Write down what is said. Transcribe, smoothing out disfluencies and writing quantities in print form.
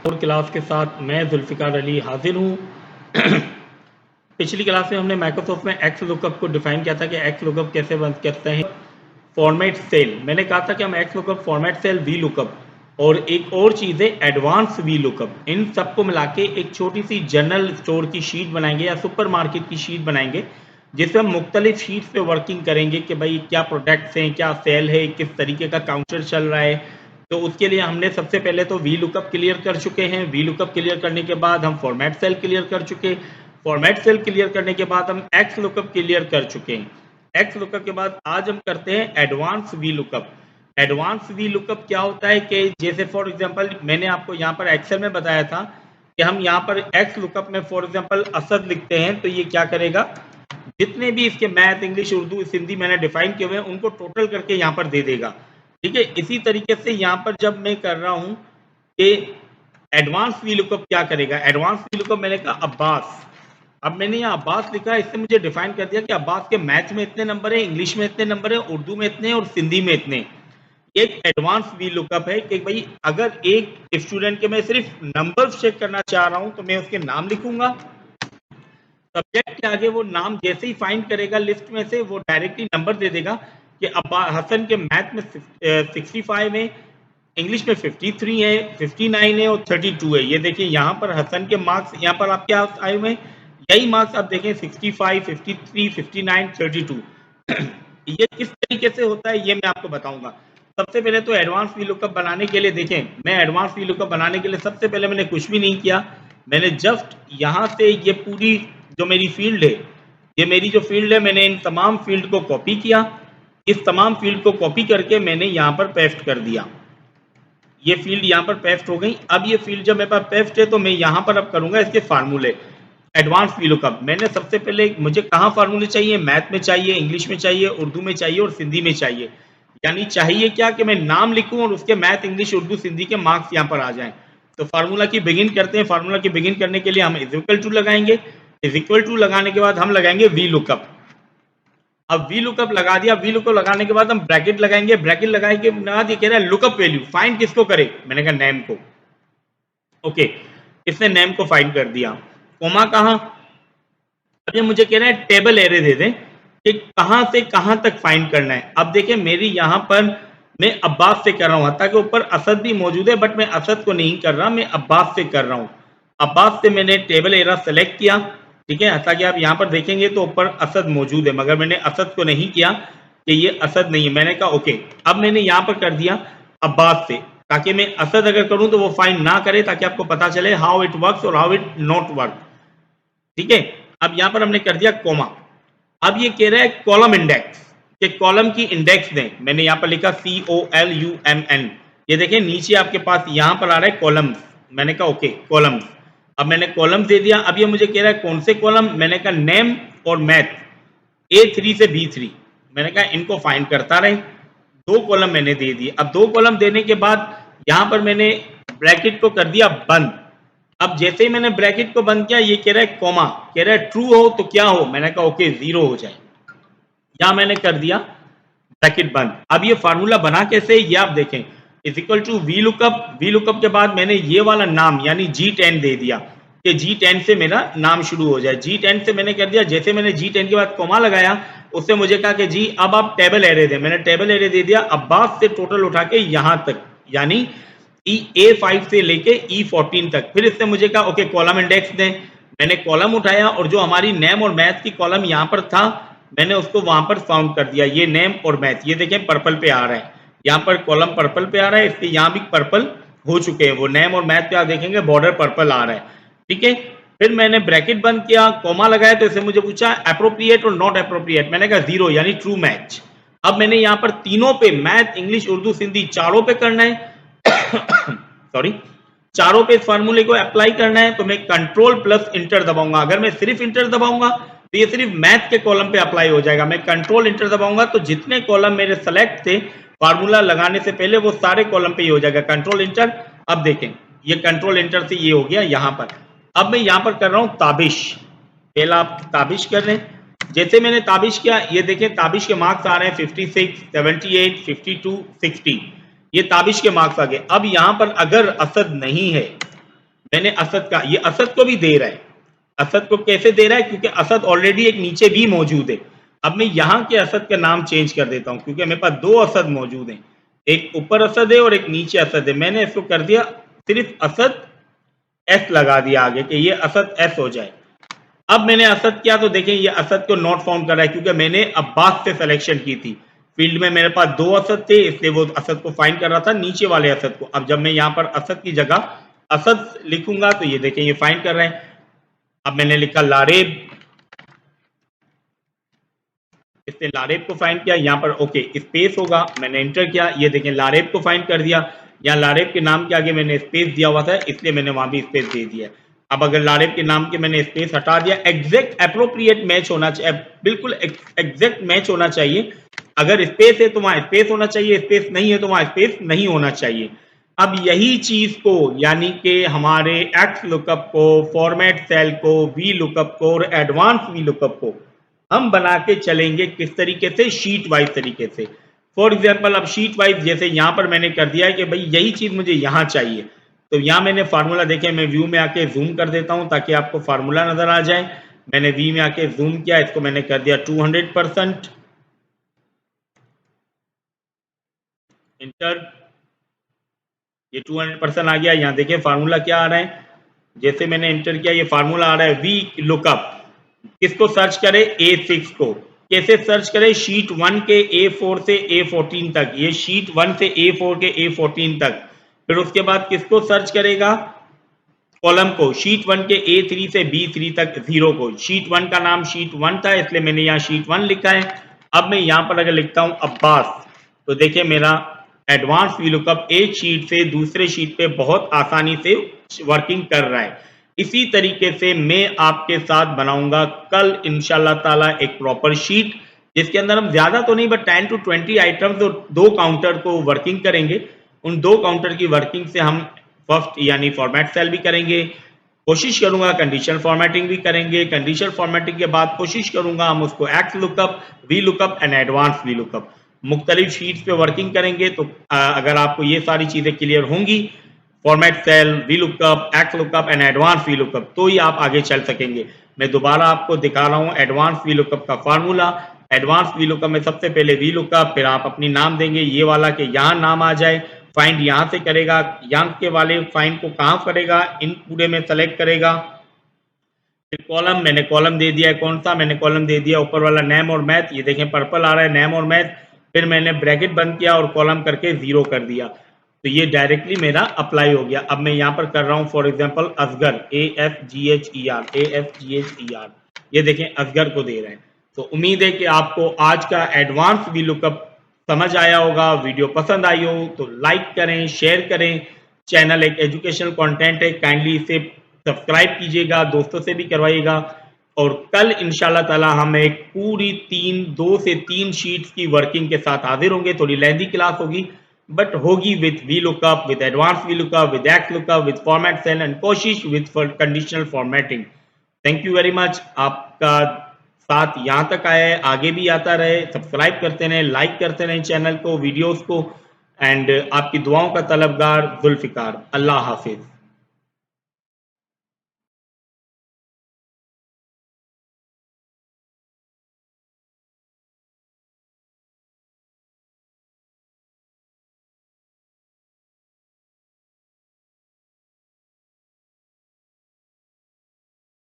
और क्लास के साथ मैं जुल्फ़िकार अली हाजिर हूँ। पिछली क्लास में हमने माइक्रोसॉफ्ट में एक्स लुकअप को डिफाइन किया था कि एक्स लुकअप कैसे बन करते हैं। फॉर्मेट सेल, मैंने कहा था कि हम x lookup, format cell, v lookup और एक और चीज़ है एडवांस वी लुकअप। इन सबको मिला के एक छोटी सी जनरल स्टोर की शीट बनाएंगे या सुपर मार्केट की शीट बनाएंगे, जिसमें हम मुख्तलिफ शीट्स पे वर्किंग करेंगे कि भाई क्या प्रोडक्ट्स हैं, क्या सेल है, किस तरीके का काउंटर चल रहा है। तो उसके लिए हमने सबसे पहले तो वी लुकअप क्लियर कर चुके हैं। वी लुकअप क्लियर करने के बाद हम फॉर्मेट सेल क्लियर कर चुके। फॉर्मेट सेल क्लियर करने के बाद हम एक्स लुकअप क्लियर कर चुके हैं। एक्स लुकअप के बाद आज हम करते हैं advance V lookup. Advance V lookup क्या होता है कि जैसे फॉर एग्जांपल मैंने आपको यहाँ पर एक्सेल में बताया था कि हम यहाँ पर एक्स लुकअप में फॉर एग्जांपल असद लिखते हैं, तो ये क्या करेगा, जितने भी इसके मैथ, इंग्लिश, उर्दू, हिंदी मैंने डिफाइन किए हुए हैं उनको टोटल करके यहाँ पर दे देगा। ठीक है, इसी तरीके से यहाँ पर जब मैं कर रहा हूँ कि एडवांस वी लुकअप क्या करेगा, एडवांस वी लुकअप मैंने कहा अब्बास। अब मैंने यहाँ अब्बास लिखा है, इससे मुझे डिफाइन कर दिया कि अब्बास के मैथ में इतने नंबर है, इंग्लिश में इतने नंबर है, उर्दू में इतने और सिंधी में इतने। एक एडवांस वी लुकअप है कि भाई अगर एक स्टूडेंट के मैं सिर्फ नंबर चेक करना चाह रहा हूं तो मैं उसके नाम लिखूंगा। सब्जेक्ट के आगे वो नाम जैसे ही फाइंड करेगा लिस्ट में से वो डायरेक्टली नंबर दे देगा कि अब्बा हसन के मैथ में 65 है, इंग्लिश में 53 है, 59 है और 32 है। ये देखिए यहाँ पर हसन के मार्क्स यहाँ पर आपके आए हुए हैं, यही मार्क्स आप देखें 65, 53, 59, 32। ये किस तरीके से होता है ये मैं आपको बताऊंगा। सबसे पहले तो एडवांस वी लुकअप बनाने के लिए देखें, मैं एडवांस वी लुकअप बनाने के लिए सबसे पहले मैंने कुछ भी नहीं किया। मैंने जस्ट यहाँ से ये पूरी जो मेरी फील्ड है, ये मेरी जो फील्ड है, मैंने इन तमाम फील्ड को कॉपी किया। इस तमाम फील्ड को कॉपी करके मैंने यहाँ पर पेस्ट कर दिया। ये फील्ड यहाँ पर पेस्ट हो गई। अब ये फील्ड जब मेरे पास पेस्ट है तो मैं यहाँ पर अब करूंगा इसके फार्मूले। एडवांस वी लुकअप मैंने सबसे पहले मुझे कहाँ फार्मूले चाहिए, मैथ में चाहिए, इंग्लिश में चाहिए, उर्दू में चाहिए और सिंधी में चाहिए। यानी चाहिए क्या कि मैं नाम लिखूं और उसके मैथ, इंग्लिश, उर्दू, सिंधी के मार्क्स यहाँ पर आ जाएं। तो फार्मूला की बिगिन करते हैं। फार्मूला की बिगिन करने के लिए हम इज इक्वल टू लगाएंगे। इज इक्वल टू लगाने के बाद हम लगाएंगे वी लुकअप। अब वी लुकअप लगा दिया। वी लुकअप लगाने के बाद हम ब्रैकेट लगाएंगे। ब्रैकेट लगाने के बाद ये कह रहा है लुकअप वैल्यू फाइंड किसको करे, मैंने कहा नेम को। ओके, इसने नेम को फाइंड कर दिया। कोमा कहाँ, अब ये मुझे कह रहा है टेबल एरे दे दें कि कहां से कहां तक फाइंड करना है। अब देखिए मेरी यहां पर मैं अब्बास से कर रहा हूं, हालांकि ऊपर असद भी मौजूद है बट मैं असद को नहीं कर रहा, मैं अब्बास से कर रहा हूं। अब्बास से मैंने टेबल एरा सेलेक्ट किया। ठीक है, ताकि आप यहां पर देखेंगे तो ऊपर असद मौजूद है, मगर मैंने असद को नहीं किया कि ये असद नहीं है। मैंने कहा ओके, अब मैंने यहां पर कर दिया अब्बास से, ताकि मैं असद अगर करूं तो वो फाइंड ना करे, ताकि आपको पता चले हाउ इट वर्क्स और हाउ इट नॉट वर्क। ठीक है, अब यहां पर हमने कर दिया कोमा। अब ये कह रहा है कॉलम इंडेक्स, कि कॉलम की इंडेक्स दें। मैंने यहां पर लिखा COLUMN। ये देखिए नीचे आपके पास यहां पर आ रहा है कॉलम्स। मैंने कहा ओके कॉलम्स। अब मैंने कॉलम्स दे दिया। अब ये मुझे कह रहा है कौन से कॉलम, मैंने कहा नेम और मैथ A3 से B3। मैंने कहा इनको फाइंड करता रहे। दो कॉलम मैंने दे दिए। अब दो कॉलम देने के बाद यहां पर मैंने ब्रैकेट को कर दिया बंद। अब जैसे ही मैंने ब्रैकेट को बंद किया ये कह रहा है कॉमा, कह रहा है ट्रू हो तो क्या हो, मैंने कहा ओके 0 हो जाए। यहां मैंने कर दिया ब्रैकेट बंद। अब ये फार्मूला बना कैसे ये आप देखें, is equal to v lookup. V lookup के बाद मैंने ये वाला नाम यानी G10 दे दिया कि G10 से मेरा नाम शुरू हो जाए। G10 से मैंने कर दिया, जैसे मैंने G10 के बाद कॉमा लगाया उससे मुझे कहा कि जी अब आप टेबल एरे दें। मैंने टेबल एरे दे दिया अब्बास से टोटल उठा के यहां तक, यानी A5 से लेके E14 तक। फिर इससे मुझे कहा ओके कॉलम इंडेक्स दें। मैंने कॉलम उठाया और जो हमारी नेम और मैथ की कॉलम यहां पर था मैंने उसको वहां पर फाउंड कर दिया। ये नेम और मैथ, ये देखें पर्पल पे आ रहा है, यहाँ पर कॉलम पर्पल पे आ रहा है, इसके यहाँ भी पर्पल हो चुके हैं। वो नेम और मैथ पे आप देखेंगे बॉर्डर पर्पल आ रहा है। ठीक है, फिर मैंने ब्रैकेट बंद किया, कॉमा लगाया तो इसे मुझे पूछा अप्रोप्रिएट और नॉट अप्रोप्रिएट। मैंने कहा 0 यानी ट्रू मैच। अब मैंने यहाँ पर तीनों पे मैथ, इंग्लिश, उर्दू, सिंधी चारों पे करना है। सॉरी, चारों पे इस फार्मूले को अप्लाई करना है तो मैं कंट्रोल प्लस इंटर दबाऊंगा। अगर मैं सिर्फ इंटर दबाऊंगा तो ये सिर्फ मैथ के कॉलम पे अप्लाई हो जाएगा। मैं कंट्रोल इंटर दबाऊंगा तो जितने कॉलम मेरे सेलेक्ट थे फार्मूला लगाने से पहले वो सारे कॉलम पे ही हो जाएगा। Control inter. अब देखें ये कंट्रोल इंटर से ये हो गया यहां पर। अब मैं यहां पर कर रहा हूं ताबिश। पहला आप ताबिश कर रहे हैं, जैसे मैंने ताबिश किया ये देखें ताबिश के मार्क्स आ रहे हैं 56, 78, 52, 60। ये ताबिश के मार्क्स आ गए। अब यहां पर अगर असद नहीं है मैंने असद का, ये असद को भी दे रहा है। असद को कैसे दे रहा है? क्योंकि असद ऑलरेडी एक नीचे भी मौजूद है। अब मैं यहाँ के असद का नाम चेंज कर देता हूँ, क्योंकि मेरे पास दो असद मौजूद हैं, एक ऊपर असद है और एक नीचे असद है। मैंने इसको कर दिया सिर्फ असद एस लगा दिया आगे, कि ये असद एस हो जाए। अब मैंने असद किया तो देखें ये असद को नॉट फाउंड कर रहा है, क्योंकि मैंने अब्बास से सिलेक्शन की थी। फील्ड में मेरे पास दो असद थे, इसलिए वो असद को फाइंड कर रहा था, नीचे वाले असद को। अब जब मैं यहाँ पर असद की जगह असद लिखूंगा तो ये देखें ये फाइंड कर रहे हैं। अब मैंने लिखा लारेब, इसने लारेब को फाइंड किया। यहाँ पर ओके स्पेस होगा, मैंने एंटर किया, ये देखें लारेब को फाइंड कर दिया। यहाँ लारेब के नाम के आगे मैंने स्पेस दिया हुआ था, इसलिए मैंने वहां भी स्पेस दे दिया। अब अगर लारेब के नाम के मैंने स्पेस हटा दिया, एग्जैक्ट अप्रोप्रिएट मैच होना चाहिए, बिल्कुल एग्जैक्ट मैच होना चाहिए। अगर स्पेस है तो वहां स्पेस होना चाहिए, स्पेस नहीं है तो वहां स्पेस नहीं होना चाहिए। अब यही चीज को, यानी कि हमारे एक्स लुकअप को, फॉर्मेट सेल को, वी लुकअप को और एडवांस वी लुकअप को हम बना के चलेंगे किस तरीके से? शीट वाइज तरीके से। फॉर एग्जाम्पल अब शीट वाइज जैसे यहाँ पर मैंने कर दिया है कि भाई यही चीज मुझे यहाँ चाहिए, तो यहाँ मैंने फार्मूला देखे, मैं व्यू में आके जूम कर देता हूँ ताकि आपको फार्मूला नजर आ जाए। मैंने वी में आके जूम किया, इसको मैंने कर दिया 200%, इंटर, ये 200% आ गया। यहाँ देखिए फार्मूला क्या आ रहा है, जैसे मैंने इंटर किया ये फार्मूला आ रहा है वी लुकअप। किसको सर्च करे? A6 को। कैसे सर्च करे? शीट 1 के A4 से A14 तक, ये शीट 1 से A4 के A14 तक। फिर उसके बाद किसको सर्च करेगा? कॉलम को, शीट 1 के A3 से B3 तक 0 को। शीट 1 का नाम शीट 1 था, इसलिए मैंने यहाँ शीट 1 लिखा है। अब मैं यहाँ पर अगर लिखता हूँ अब्बास, तो देखिए मेरा एडवांस वी लुकअप एक शीट से दूसरे शीट पे बहुत आसानी से वर्किंग कर रहा है। इसी तरीके से मैं आपके साथ बनाऊंगा कल इंशाल्लाह ताला एक प्रॉपर शीट, जिसके अंदर हम ज्यादा तो नहीं बट 10 to 20 आइटम्स और दो काउंटर को वर्किंग करेंगे। उन दो काउंटर की वर्किंग से हम फर्स्ट यानी फॉर्मेट सेल भी करेंगे, कोशिश करूंगा कंडीशनल फॉर्मेटिंग भी करेंगे। कंडीशनल फॉर्मेटिंग के बाद कोशिश करूंगा हम उसको x lookup, v lookup and advance we lookup मुख्तलिफ शीट्स पे वर्किंग करेंगे। तो अगर आपको ये सारी चीजें क्लियर होंगी, format cell, v lookup, x lookup and advance we lookup, तो ही आप आगे चल सकेंगे। मैं दोबारा आपको दिखा रहा हूँ एडवांस वी लुकअप का फार्मूला। एडवांस वी लुकअप में सबसे पहले वी लुकअप, फिर आप अपनी नाम देंगे ये वाला कि यहाँ नाम आ जाए, फाइंड यहाँ से करेगा, यहाँ के वाले फाइंड को कहाँ करेगा, इन पूरे में सेलेक्ट करेगा। फिर कॉलम, मैंने कॉलम दे दिया है, कौन सा? मैंने कॉलम दे दिया ऊपर वाला नेम और मैथ, ये देखें पर्पल आ रहा है नेम और मैथ। फिर मैंने ब्रैकेट बंद किया और कॉलम करके 0 कर दिया, तो ये डायरेक्टली मेरा अप्लाई हो गया। अब मैं यहाँ पर कर रहा हूँ for example Asgar, AFGHER, AFGHER, ये देखें असगर को दे रहे हैं। तो उम्मीद है कि आपको आज का एडवांस वी लुकअप समझ आया होगा। वीडियो पसंद आई हो तो लाइक करें, शेयर करें। चैनल एक एजुकेशनल कंटेंट है, काइंडली इसे सब्सक्राइब कीजिएगा, दोस्तों से भी करवाइएगा। और कल इंशाल्लाह ताला हम एक पूरी 2 से 3 शीट्स की वर्किंग के साथ हाजिर होंगे। थोड़ी लेंथी क्लास होगी बट होगी with VLOOKUP, with advance V lookup, with XLOOKUP, with format cell and कोशिश with conditional formatting. Thank you very much. आपका साथ यहाँ तक आया है, आगे भी आता रहे। सब्सक्राइब करते रहें, लाइक करते रहें चैनल को, वीडियोस को, एंड आपकी दुआओं का तलबगार जुल्फिकार। अल्लाह हाफिज।